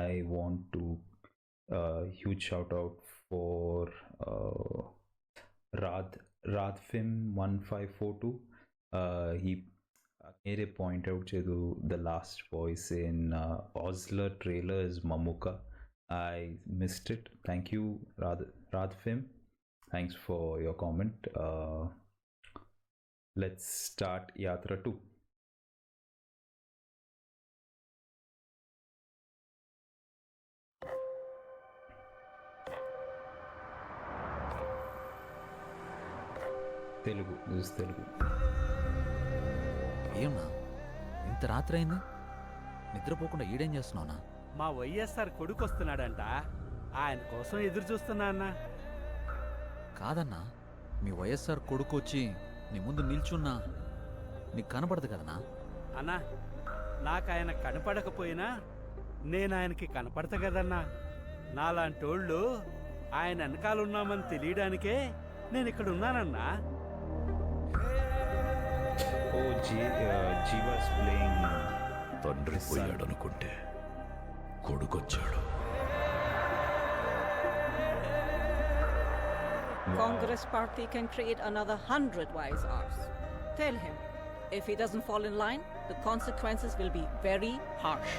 I want to huge shout out for Rad Radfim 1542. He made a point out to the last voice in Osler trailer is Mamuka. I missed it. Thank you, Radfim. Thanks for your comment. Let's start Yatra 2. Telugu. This is Telugu. ఏమన్నా ఇంత రాత్రి అయింది, నిద్రపోకుండా ఈడేం చేస్తున్నావునా? మా వైఎస్ఆర్ కొడుకు వస్తున్నాడంట, ఆయన కోసం ఎదురు చూస్తున్నా అన్నా. కాదన్నా, మీ వైఎస్ఆర్ కొడుకు వచ్చి నీ ముందు నిల్చున్నా నీకు కనపడదు కదనా? అన్నా, నాకు ఆయన కనపడకపోయినా నేను ఆయనకి కనపడతా కదన్నా. నాలాంటోళ్ళు ఆయన వెనకాలన్నామని తెలియడానికే నేను ఇక్కడ ఉన్నానన్నా. జీవాస్ ప్లేయింగ్. తండ్రి పోయాడనుకుంటే కొడుకొచ్చాడు. Congress party can create another 100 wise hours. Tell him, if he doesn't fall in line, the consequences will be very harsh.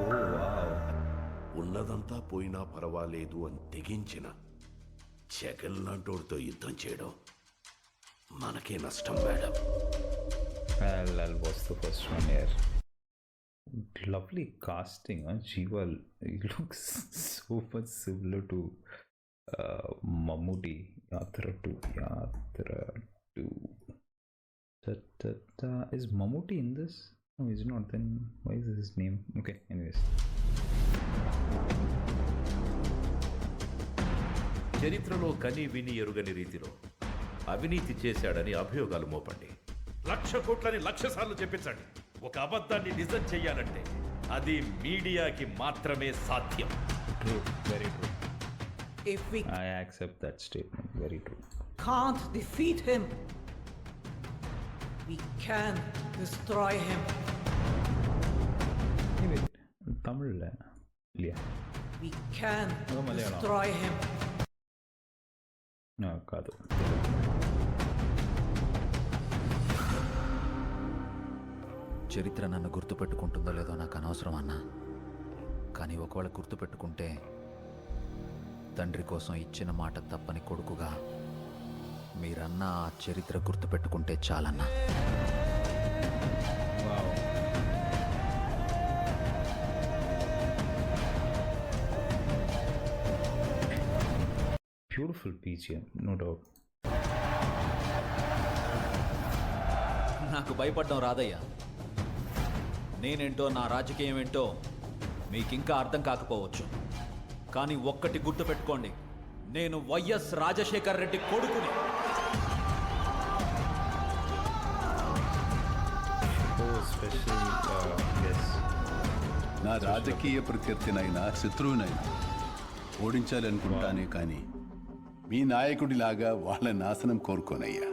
Oh, wow. ఉన్నదంతా పోయినా పర్వాలేదు అని తెగించిన జగన్ లాంటోడితో యుద్ధం చేయడం మనకే నష్టం madam. I'll watch the first one here. Lovely casting, huh? Jiva, he looks so much similar to Mammootty. Yatra 2. Is Mammootty in this? No, he's not. Then why is his name? Okay, anyways. చరిత్రలో కని విని ఎరుగని రీతిలో అవినీతి చేశాడని అభియోగాలు మోపండి. 1,00,000 కోట్లని 1,00,000 సార్లు చెప్పించండి. ఒక అబద్ధాన్ని నిజం చెయ్యాలంటే అది మీడియాకి మాత్రమే సాధ్యం. True, very true. If we I accept that statement. Very true. can't defeat him, we can destroy him. Hey, wait. Tamil yeah. We can Oh, Malayalam. destroy him. No, కాదు. చరిత్ర నన్ను గుర్తుపెట్టుకుంటుందో లేదో నాకు అనవసరం అన్నా, కానీ ఒకవేళ గుర్తుపెట్టుకుంటే తండ్రి కోసం ఇచ్చిన మాట తప్పని కొడుకుగా మీరన్నా ఆ చరిత్ర గుర్తుపెట్టుకుంటే చాలన్నా. Wow. Beautiful BGM, no doubt. నాకు భయపడడం రాదయ్యా. నేనేంటో, నా రాజకీయం ఏంటో మీకింకా అర్థం కాకపోవచ్చు, కానీ ఒక్కటి గుర్తుపెట్టుకోండి, నేను వైఎస్ రాజశేఖర్ రెడ్డి కొడుకుని. Oh, especially, yes. నా రాజకీయ ప్రత్యర్థినైనా శత్రువునైనా ఓడించాలనుకుంటానే కానీ మీ నాయకుడిలాగా వాళ్ళ నాశనం కోరుకోనయ్యా.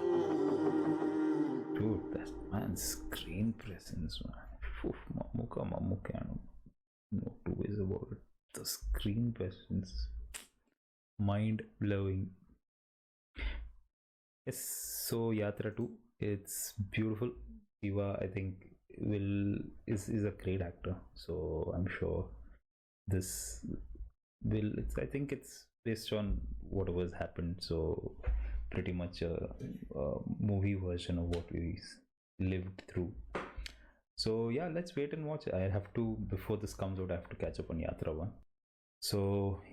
Dude, that man's screen presence, man. Oof, Mamuka. No two ways about it. The screen presence, mind blowing. Yes, so Yatra 2, it's beautiful. Siva, I think, is a great actor, so I'm sure this I think it's based on whatever's happened, so pretty much a movie version of what we lived through. So yeah, let's wait and watch. I have to, before this comes out, I have to catch up on Yatra 1. So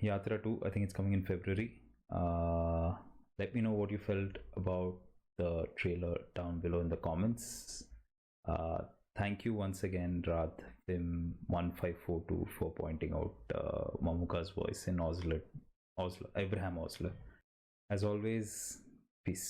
Yatra 2, I think it's coming in February. Let me know what you felt about the trailer down below in the comments. Thank you once again, Radfim1542, for pointing out Mamuka's voice in Abraham Osler. As always, peace.